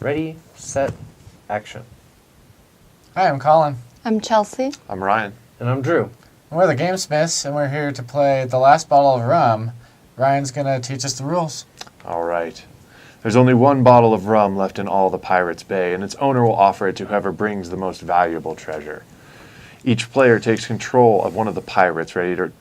Ready, set, action. Hi, I'm Colin. I'm Chelsea. I'm Ryan. And I'm Drew. And we're the Gamesmiths, and we're here to play The Last Bottle of Rum. Ryan's going to teach us the rules. All right. There's only one bottle of rum left in all the Pirates' Bay, and its owner will offer it to whoever brings the most valuable treasure. Each player takes control of one of the pirates, ready to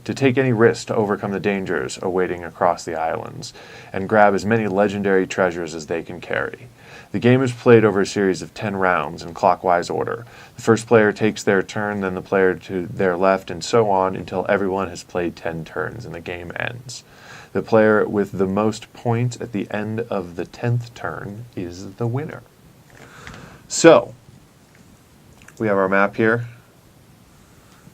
take any risk to overcome the dangers awaiting across the islands, and grab as many legendary treasures as they can carry. The game is played over a series of 10 rounds in clockwise order. The first player takes their turn, then the player to their left, and so on until everyone has played 10 turns and the game ends. The player with the most points at the end of the 10th turn is the winner. So, we have our map here.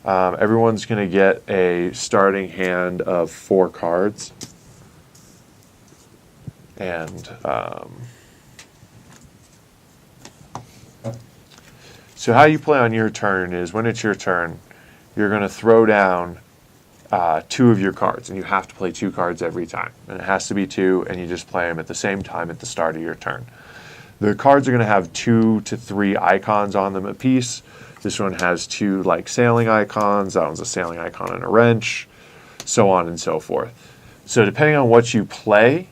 Everyone's going to get a starting hand of 4 cards. And so how you play on your turn is when it's your turn, you're going to throw down 2 of your cards, and you have to play 2 cards every time. And it has to be 2, and you just play them at the same time at the start of your turn. The cards are going to have 2 to 3 icons on them apiece. This one has 2 like sailing icons. That one's a sailing icon and a wrench, so on and so forth. So depending on what you play,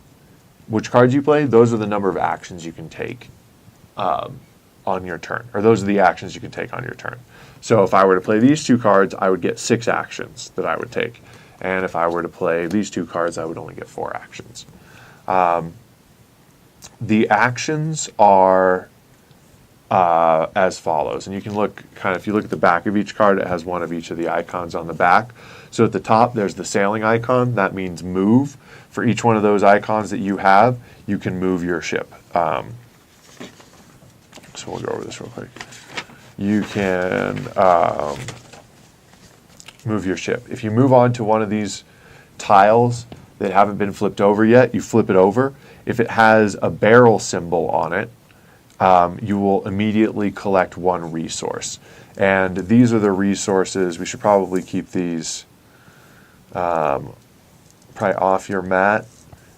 which cards you play, those are the number of actions you can take on your turn, or those are the actions you can take on your turn. So if I were to play these 2 cards, I would get 6 actions that I would take. And if I were to play these 2 cards, I would only get 4 actions. The actions are as follows. And you can look, if you look at the back of each card, it has one of each of the icons on the back. So at the top, there's the sailing icon. That means move. For each one of those icons that you have, you can move your ship. So we'll go over this real quick. You can move your ship. If you move on to one of these tiles that haven't been flipped over yet, you flip it over. If it has a barrel symbol on it, you will immediately collect 1 resource. And these are the resources. We should probably keep these probably off your mat,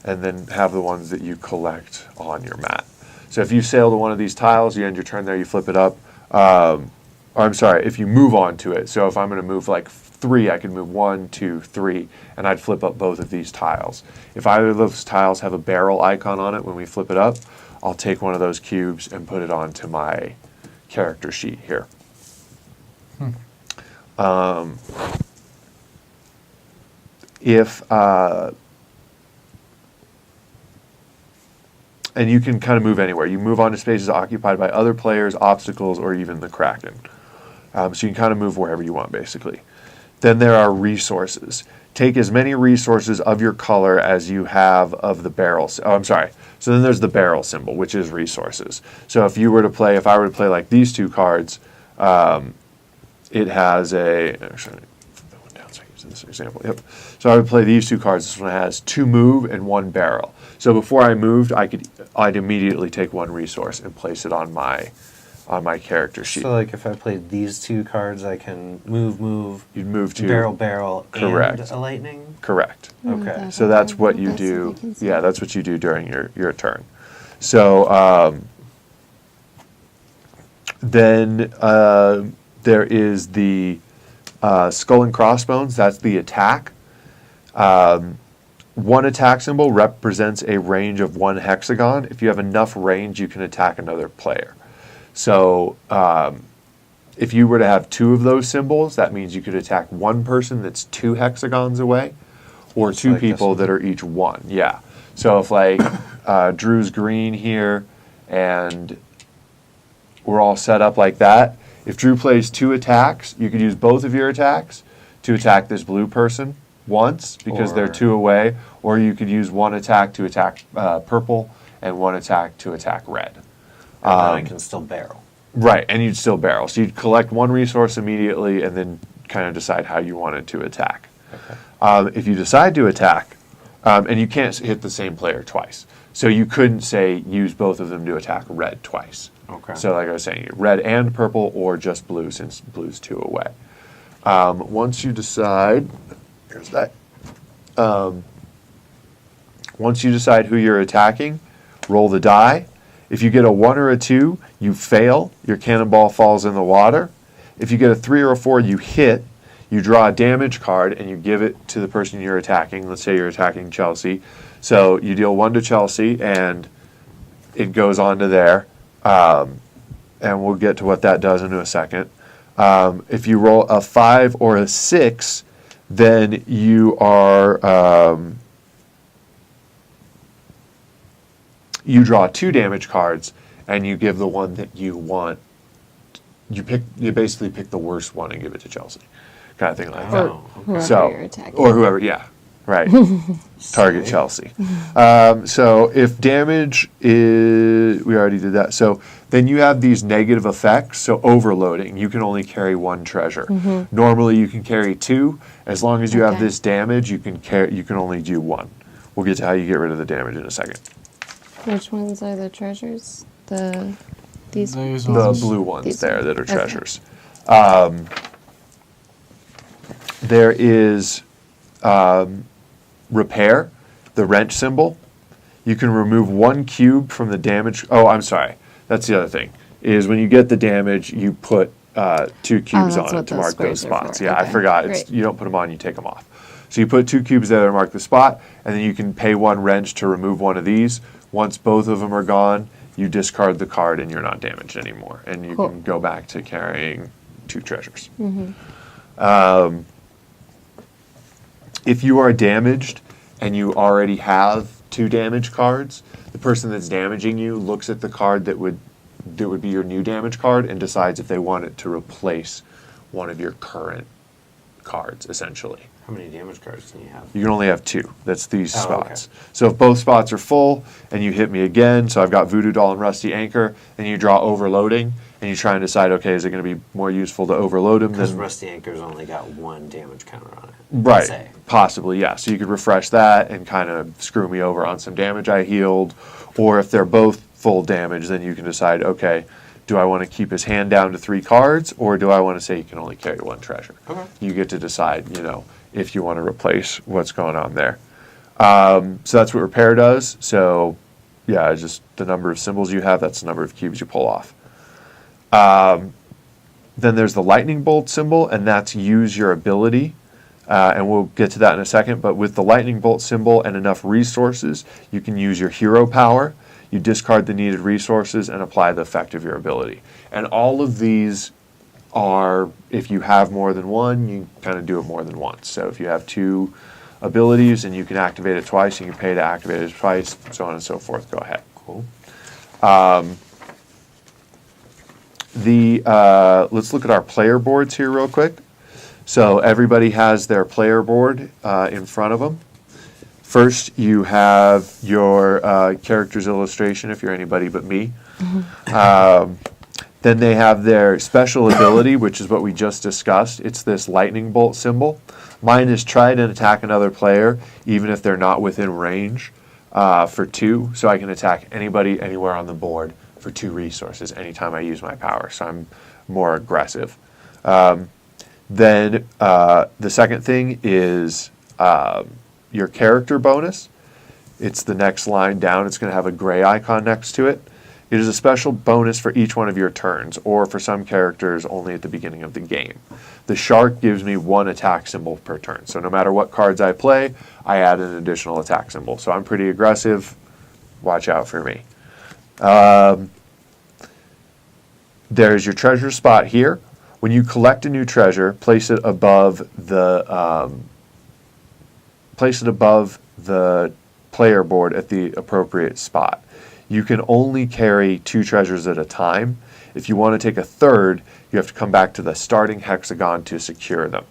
and then have the ones that you collect on your mat. So if you sail to one of these tiles, you end your turn there, you flip it up. If you move on to it. So if I'm going to move like 3, I can move 1, 2, 3, and I'd flip up both of these tiles. If either of those tiles have a barrel icon on it when we flip it up, I'll take one of those cubes and put it onto my character sheet here. And you can kind of move anywhere. You move on to spaces occupied by other players, obstacles, or even the kraken. So you can kind of move wherever you want, basically. Then there are resources. Take as many resources of your color as you have of the barrel. So then there's the barrel symbol, which is resources. So if I were to play like these 2 cards, it has a. Actually, flip that one down so I can use this example. Yep. So I would play these 2 cards. This one has 2 move and 1 barrel. So before I moved, I'd immediately take 1 resource and place it on my character sheet. So like if I played these 2 cards, I can move. You'd move to barrel, correct. And a lightning? Correct. Okay. So that's what you do. Yeah, that's what you do during your turn. So then there is the skull and crossbones. That's the attack. 1 attack symbol represents a range of 1 hexagon. If you have enough range, you can attack another player. So if you were to have 2 of those symbols, that means you could attack 1 person that's 2 hexagons away, or 2 like people that are each 1. Yeah. So if like Drew's green here, and we're all set up like that, if Drew plays 2 attacks, you could use both of your attacks to attack this blue person once, because they're 2 away, or you could use 1 attack to attack purple and 1 attack to attack red. And then I can still barrel. Right, and you'd still barrel. So you'd collect 1 resource immediately and then kind of decide how you wanted to attack. Okay. If you decide to attack, and you can't hit the same player twice, so you couldn't, say, use both of them to attack red twice. Okay. So like I was saying, red and purple, or just blue, since blue's 2 away. Once you decide, here's that. Once you decide who you're attacking, roll the die. If you get a 1 or a 2, you fail. Your cannonball falls in the water. If you get a 3 or a 4, you hit. You draw a damage card and you give it to the person you're attacking. Let's say you're attacking Chelsea. So you deal 1 to Chelsea and it goes on to there. And we'll get to what that does in a second. If you roll a 5 or a 6, then you are you draw 2 damage cards and you give the one that you want. You basically pick the worst one and give it to Chelsea, kind of thing like that. Whoever you're attacking. Or whoever, yeah, right. Target Chelsea. So if damage is, we already did that. So then you have these negative effects. So overloading, you can only carry 1 treasure. Normally you can carry 2. As long as you have this damage, you can only do 1. We'll get to how you get rid of the damage in a second. Which ones are the treasures? These Those The ones. blue ones These there ones. that are Okay. treasures. There is repair, the wrench symbol. You can remove 1 cube from the damage. Oh, I'm sorry. That's the other thing. Is when you get the damage, you put 2 cubes that's on it what to those mark those squares are spots. for. Yeah, I Okay, forgot. great. You don't put them on, you take them off. So you put 2 cubes there to mark the spot, and then you can pay 1 wrench to remove one of these. Once both of them are gone, you discard the card and you're not damaged anymore. And you Cool. can go back to carrying 2 treasures. If you are damaged and you already have 2 damage cards, the person that's damaging you looks at the card that would be your new damage card and decides if they want it to replace one of your current cards, essentially. How many damage cards can you have? You can only have 2. That's these Oh, okay. spots. So if both spots are full and you hit me again, so I've got Voodoo Doll and Rusty Anchor, and you draw Overloading, and you try and decide, okay, is it going to be more useful to overload him Because than... Rusty Anchor's only got 1 damage counter on it. Right, Say. possibly, yeah. So you could refresh that and kind of screw me over on some damage I healed. Or if they're both full damage, then you can decide, okay, do I want to keep his hand down to 3 cards, or do I want to say he can only carry 1 treasure? Okay. You get to decide, if you want to replace what's going on there. So that's what repair does. So, yeah, just the number of symbols you have, that's the number of cubes you pull off. Then there's the lightning bolt symbol, and that's use your ability. And we'll get to that in a second. But with the lightning bolt symbol and enough resources, you can use your hero power. You discard the needed resources and apply the effect of your ability. And all of these are, if you have more than 1, you kind of do it more than once. So if you have 2 abilities and you can activate it twice, you can pay to activate it twice, so on and so forth. Go ahead. Cool. Let's look at our player boards here real quick. So everybody has their player board in front of them. First, you have your character's illustration, if you're anybody but me. Then they have their special ability, which is what we just discussed. It's this lightning bolt symbol. Mine is try and attack another player, even if they're not within range, for 2. So I can attack anybody, anywhere on the board for 2 resources anytime I use my power. So I'm more aggressive. Then the second thing is your character bonus. It's the next line down. It's going to have a gray icon next to it. It is a special bonus for each one of your turns, or for some characters, only at the beginning of the game. The shark gives me 1 attack symbol per turn. So no matter what cards I play, I add an additional attack symbol. So I'm pretty aggressive. Watch out for me. There's your treasure spot here. When you collect a new treasure, place it above the player board at the appropriate spot. You can only carry 2 treasures at a time. If you want to take a third, you have to come back to the starting hexagon to secure them.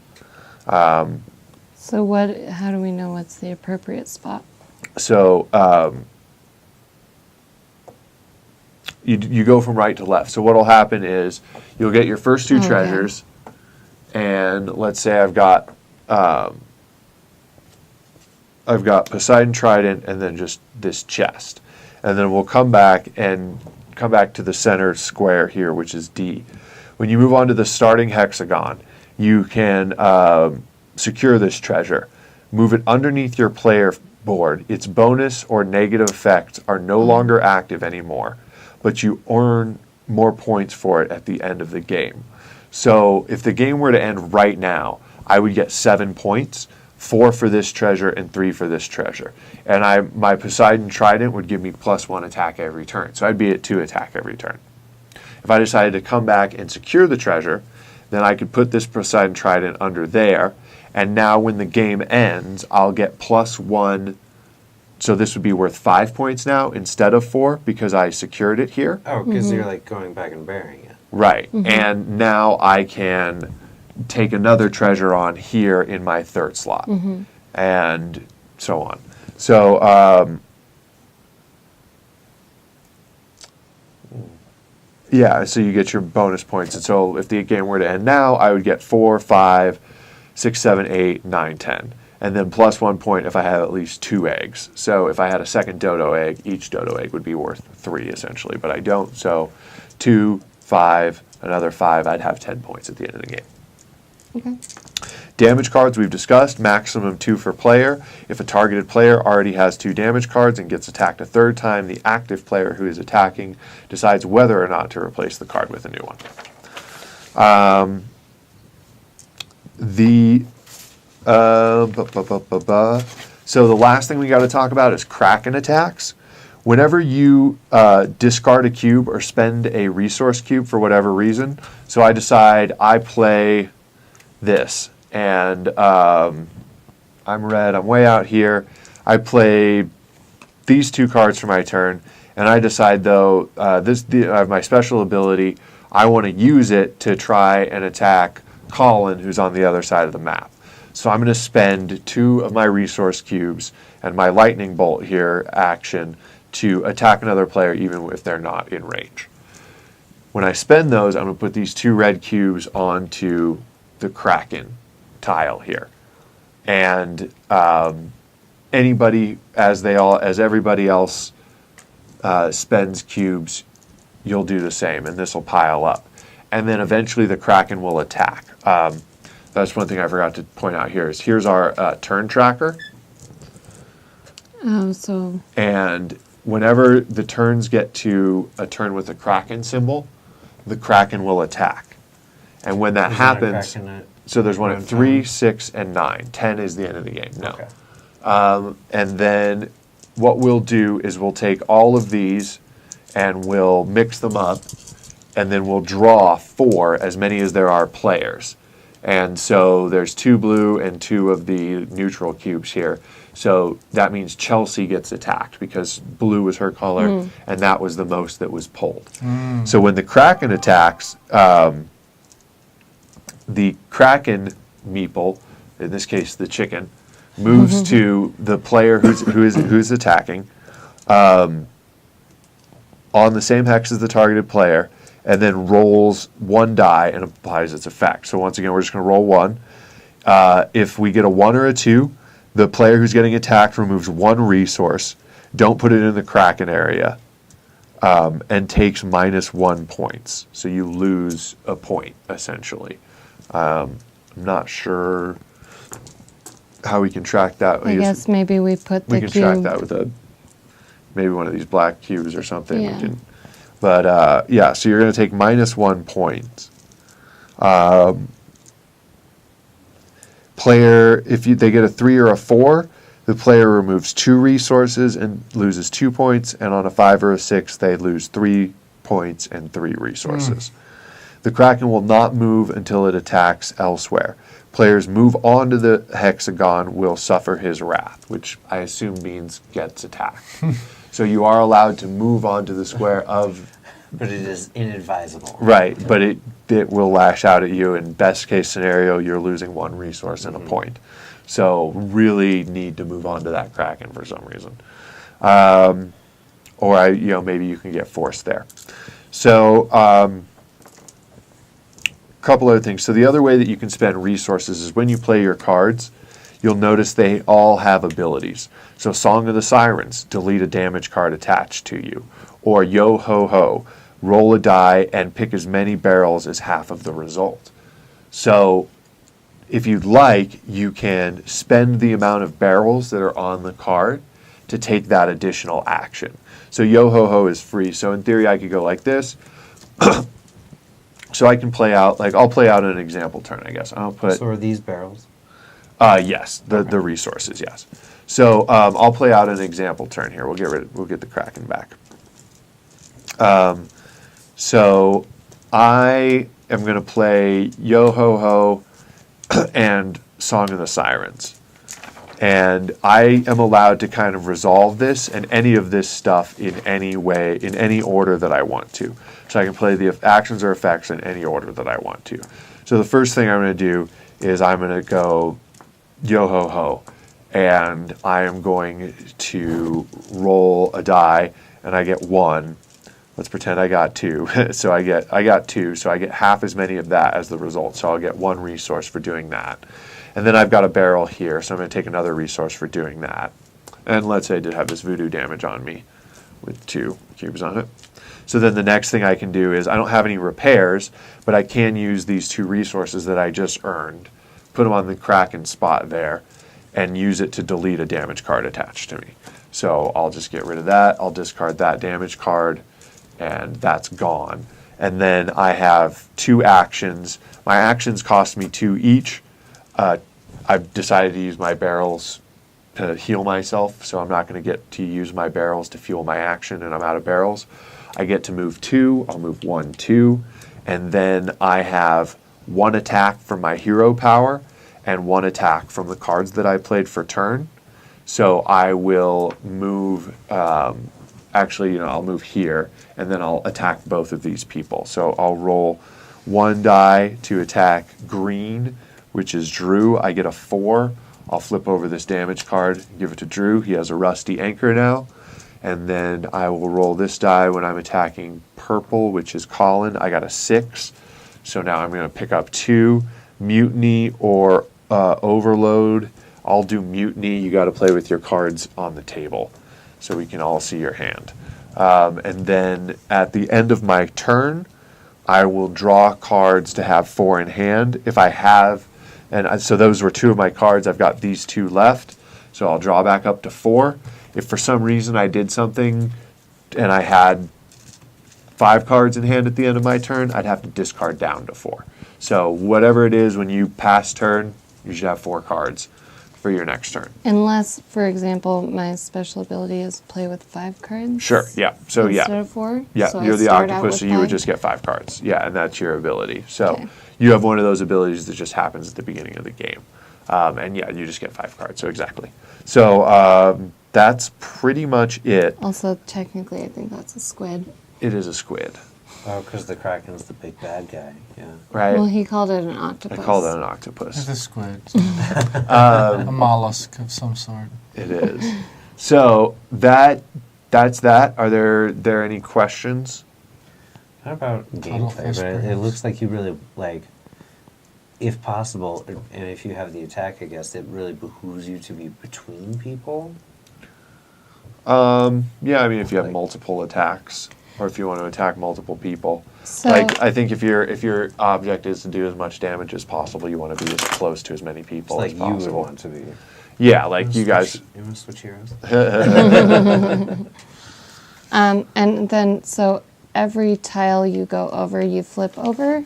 So how do we know what's the appropriate spot? So you go from right to left. So what will happen is you'll get your first 2 Okay. treasures, and let's say I've got Poseidon Trident and then just this chest. And then we'll come back to the center square here, which is D. When you move on to the starting hexagon, you can secure this treasure. Move it underneath your player board, its bonus or negative effects are no longer active anymore, but you earn more points for it at the end of the game. So if the game were to end right now, I would get 7 points, 4 for this treasure and 3 for this treasure. And my Poseidon Trident would give me +1 attack every turn. So I'd be at 2 attack every turn. If I decided to come back and secure the treasure, then I could put this Poseidon Trident under there. And now when the game ends, I'll get +1. So this would be worth 5 points now instead of 4 because I secured it here. Oh, because you're like going back and burying it. Right. And now I can take another treasure on here in my third slot. And so on. So, yeah, so you get your bonus points. And so if the game were to end now, I would get 4, 5, 6, 7, 8, 9, 10. And then +1 point if I have at least 2 eggs. So if I had a second dodo egg, each dodo egg would be worth 3 essentially. But I don't. So 2, 5, another 5, I'd have 10 points at the end of the game. Okay. Damage cards we've discussed, maximum 2 per player. If a targeted player already has 2 damage cards and gets attacked a third time, the active player who is attacking decides whether or not to replace the card with a new one. So the last thing we got to talk about is kraken attacks. Whenever you discard a cube or spend a resource cube for whatever reason, so I decide I play this, and I'm red, I'm way out here, I play these 2 cards for my turn, and I decide though, I have my special ability, I want to use it to try and attack Colin, who's on the other side of the map. So I'm going to spend 2 of my resource cubes and my lightning bolt here action to attack another player even if they're not in range. When I spend those, I'm going to put these 2 red cubes onto the kraken tile here. And anybody, as everybody else spends cubes, you'll do the same, and this will pile up. And then eventually the kraken will attack. That's one thing I forgot to point out here. Here's our turn tracker. So. And whenever the turns get to a turn with a kraken symbol, the kraken will attack. And when that happens, so there's one at 3, 6, and 9. 10 is the end of the game. No. Okay. And then what we'll do is we'll take all of these and we'll mix them up, and then we'll draw 4, as many as there are players. And so there's 2 blue and 2 of the neutral cubes here. So that means Chelsea gets attacked because blue was her color, and that was the most that was pulled. So when the kraken attacks, the kraken meeple, in this case the chicken, moves to the player who's attacking on the same hex as the targeted player, and then rolls 1 die and applies its effect. So once again, we're just going to roll 1. If we get a 1 or a 2, the player who's getting attacked removes 1 resource, don't put it in the kraken area, and takes -1 points. So you lose a point, essentially. I'm not sure how we can track that. I guess maybe we put the we can cube. track that with maybe one of these black cubes or something. Yeah. But yeah, so you're going to take -1 point. Player, if they get a 3 or a 4, the player removes 2 resources and loses 2 points, and on a 5 or a 6, they lose 3 points and 3 resources. The kraken will not move until it attacks elsewhere. Players move onto the hexagon will suffer his wrath, which I assume means gets attacked. So you are allowed to move onto the square of... But it is inadvisable. Right, but it will lash out at you. In best case scenario, you're losing 1 resource and a point. So really need to move on to that kraken for some reason. Or maybe you can get forced there. So couple other things. So the other way that you can spend resources is when you play your cards, you'll notice they all have abilities. So Song of the Sirens, delete a damage card attached to you. Or Yo Ho Ho, roll a die and pick as many barrels as half of the result. So if you'd like, you can spend the amount of barrels that are on the card to take that additional action. So Yo-Ho-Ho is free. So in theory, I could go like this. So I can play out, like, I'll play out an example turn, I guess. I'll put... So are these barrels? Yes, the resources, yes. So I'll play out an example turn here. We'll get the Kraken back. So I am going to play Yo-Ho-Ho and Song of the Sirens. And I am allowed to kind of resolve this and any of this stuff in any way, in any order that I want to. So I can play the actions or effects in any order that I want to. So the first thing I'm going to do is I'm going to go Yo-Ho-Ho. And I am going to roll a die, and I get 1. Let's pretend I got 2. So I got 2, so I get half as many of that as the result. So I'll get 1 resource for doing that. And then I've got a barrel here, so I'm going to take another resource for doing that. And let's say I did have this voodoo damage on me with 2 cubes on it. So then the next thing I can do is, I don't have any repairs, but I can use these 2 resources that I just earned, put them on the Kraken spot there, and use it to delete a damage card attached to me. So I'll just get rid of that. I'll discard that damage card, and that's gone. And then I have 2 actions. My actions cost me 2 each. I've decided to use my barrels to heal myself, so I'm not going to get to use my barrels to fuel my action, and I'm out of barrels. I get to move 2. I'll move 1, 2. And then I have 1 attack from my hero power and 1 attack from the cards that I played for turn. So I will move, actually, I'll move here, and then I'll attack both of these people. So I'll roll 1 die to attack green, which is Drew. I get a 4. I'll flip over this damage card, give it to Drew. He has a rusty anchor now. And then I will roll this die when I'm attacking purple, which is Colin. I got a 6. So now I'm going to pick up 2, mutiny or overload. I'll do mutiny. You got to play with your cards on the table so we can all see your hand. And then at the end of my turn, I will draw cards to have 4 in hand. If I have, so those were 2 of my cards. I've got these 2 left. So I'll draw back up to 4. If for some reason I did something and I had 5 cards in hand at the end of my turn, I'd have to discard down to 4. So whatever it is, when you pass turn, you should have 4 cards for your next turn. Unless, for example, my special ability is play with 5 cards. Sure, yeah. So instead yeah. of 4. Yeah, so you're I the start out octopus, with so you would 5. just get 5 cards. Yeah, and that's your ability. So Okay. you have one of those abilities that just happens at the beginning of the game. And yeah, you just get 5 cards, so exactly. So that's pretty much it. Also, technically, I think that's a squid. It is a squid, Oh, because the Kraken's the big bad guy. Yeah. right? Well, he called it an octopus. I call it an It's octopus. a squid. A mollusk of some sort. It is. So that's that. Are there any questions? How about Total gameplay? first But it person. looks like you really, like, if possible, and if you have the attack, I guess, it really behooves you to be between people. Yeah, I mean, if you have Like- multiple attacks, or if you want to attack multiple people. So, Like, I think if your object is to do as much damage as possible, you want to be as close to as many It's people like as you would possible. want to be. Yeah, like you guys. You want to switch heroes? and then, so every tile you go over, you flip over?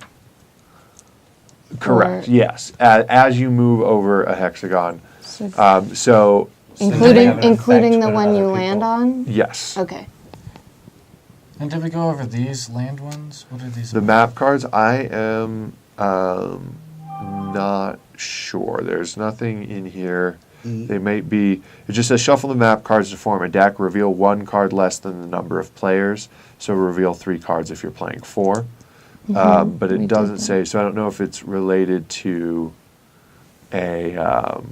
Correct. Or- Yes. As you move over a hexagon. So, So then they including have an including effect the on one other you people. land on? yes, Okay. And did we go over these land ones? What are these? the map cards. I am not sure. There's nothing in here. They might be. It just says shuffle the map cards to form a deck. Reveal 1 card less than the number of players. So reveal 3 cards if you're playing 4. But we it did doesn't that. say. So I don't know if it's related to a.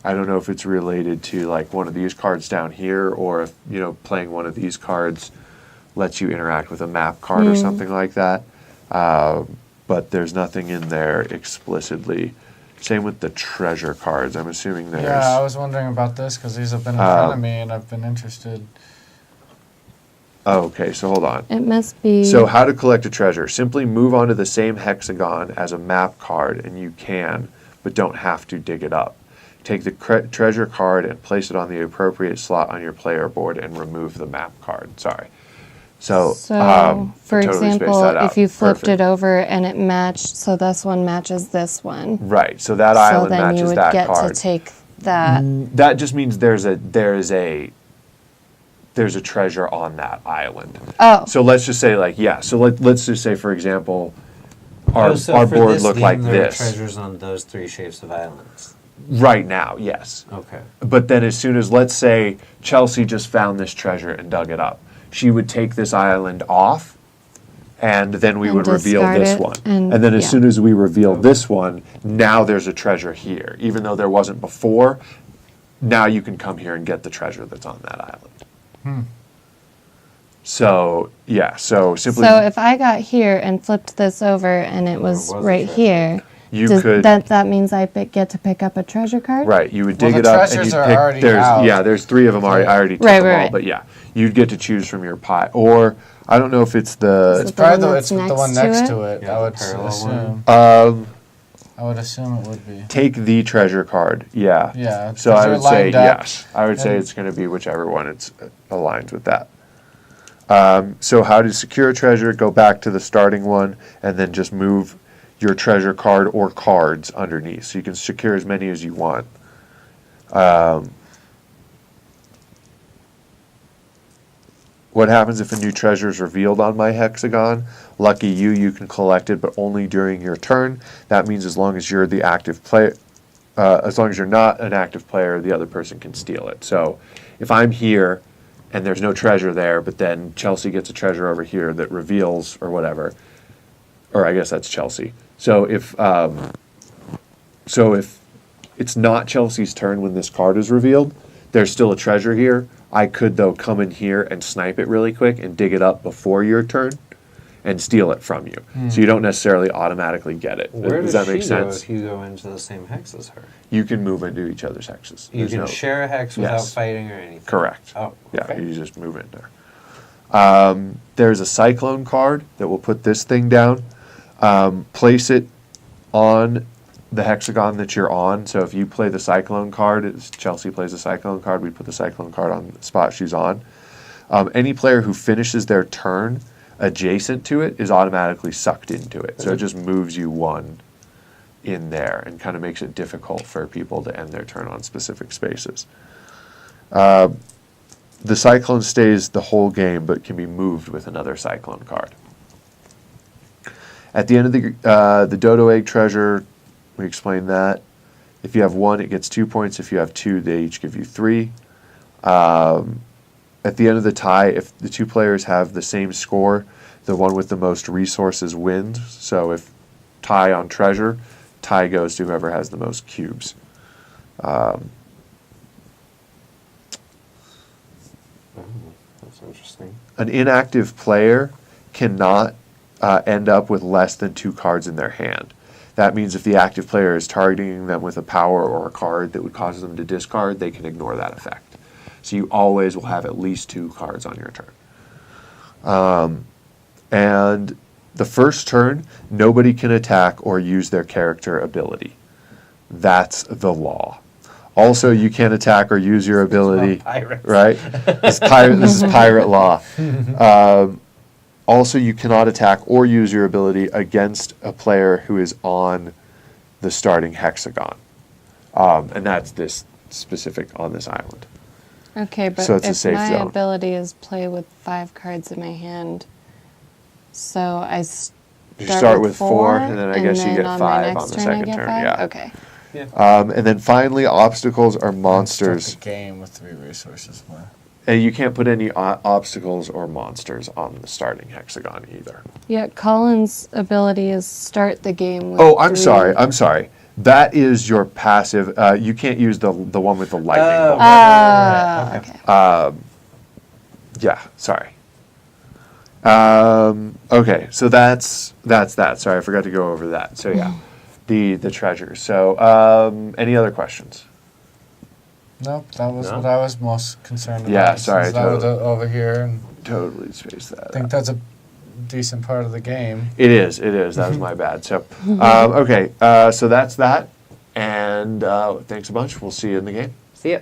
I don't know if it's related to like one of these cards down here, or if playing one of these cards lets you interact with a map card or something like that. But there's nothing in there explicitly. Same with the treasure cards. I'm assuming there's. Yeah, I was wondering about this because these have been in front of me and I've been interested. Oh, okay, so hold on. It must be. So how to collect a treasure. Simply move onto the same hexagon as a map card, and you can, but don't have to dig it up. Take the treasure card and place it on the appropriate slot on your player board and remove the map card. Sorry. So, for totally spaced example, that out. if you flipped Perfect. it over and it matched, so this one matches this one. Right, so that So island then you matches would that get card. to take that. That just means there's a treasure on that island. Oh. So let's just say let's just say, for example, our So for board this looked game, like there are this. treasures on those 3 shapes of islands. Right now, yes. Okay. But then as soon as, let's say, Chelsea just found this treasure and dug it up, she would take this island off, and then we And would reveal discard this it, one. and- And then as yeah. soon as we reveal this one, now there's a treasure here. Even though there wasn't before, now you can come here and get the treasure that's on that island. So, yeah, so simply... So if I got here and flipped this over and it was was a right treasure. here, You could- that means I get to pick up a treasure card? Right, you would Well, dig the it up and treasures you'd are pick. already There's out. yeah, there's 3 of them already. I already took Right, them right, all, right. but yeah, you'd get to choose from your pie. Or I don't know if it's the. It's the one probably the, that's it's the one next to next it? to it. Yeah, I the would parallel assume. I would assume it would be. Take the treasure card. Yeah. Yeah, So 'cause I they're would say lined up, yes. I would say and- it's going to be whichever one it's aligns with that. So how to secure a treasure? Go back to the starting one and then just move your treasure card or cards underneath. So you can secure as many as you want. What happens if a new treasure is revealed on my hexagon? Lucky you, you can collect it, but only during your turn. That means as long as you're the active player, as long as you're not an active player, the other person can steal it. So if I'm here and there's no treasure there, but then Chelsea gets a treasure over here that reveals or whatever, or I guess that's Chelsea. So if it's not Chelsea's turn when this card is revealed, there's still a treasure here. I could, though, come in here and snipe it really quick and dig it up before your turn and steal it from you. So you don't necessarily automatically get it. Where Does does that make she go sense? if you go into the same hex as her? You can move into each other's hexes. You There's can no- share a hex without Yes. fighting or anything. Correct. Oh, Yeah, okay. you just move in there. There's a cyclone card that will put this thing down. Place it on the hexagon that you're on. So if you play the cyclone card, Chelsea plays the cyclone card, we put the cyclone card on the spot she's on. Any player who finishes their turn adjacent to it is automatically sucked into it. So it just moves you one in there and kind of makes it difficult for people to end their turn on specific spaces. The cyclone stays the whole game, but can be moved with another cyclone card. At the end of the dodo egg treasure, we explained that. If you have 1, it gets 2 points. If you have 2, they each give you 3. At the end of the tie, if the 2 players have the same score, the one with the most resources wins. So if tie on treasure, tie goes to whoever has the most cubes. That's interesting. An inactive player cannot end up with less than 2 cards in their hand. That means if the active player is targeting them with a power or a card that would cause them to discard, they can ignore that effect. So you always will have at least 2 cards on your turn. And the first turn, nobody can attack or use their character ability. That's the law. Also, you can't attack or use your ability. Pirates. Right? This is pirate law. Also, you cannot attack or use your ability against a player who is on the starting hexagon. And that's this specific on this island. Okay, but So it's a if safe my zone. ability is play with 5 cards in my hand, so I You start with 4, 4, and then I guess you then get on 5 my on next the turn I second get turn. 5? Yeah. Okay. And then finally, obstacles are monsters. Start the game with 3 resources more. And you can't put any obstacles or monsters on the starting hexagon either. Yeah, Colin's ability is start the game with Oh, I'm 3. sorry. I'm sorry. That is your passive. You can't use the one with the lightning Oh. bolt. Ah, Okay. okay. Yeah, sorry. Okay, so that's that. Sorry, I forgot to go over that. So yeah, the treasure. So any other questions? Nope, that was No? what I was most concerned about. Yeah, sorry, Since that was totally. over here, and Totally spaced that I think out. that's a decent part of the game. It is. That was my bad. So, okay, so that's that. And thanks a bunch. We'll see you in the game. See ya.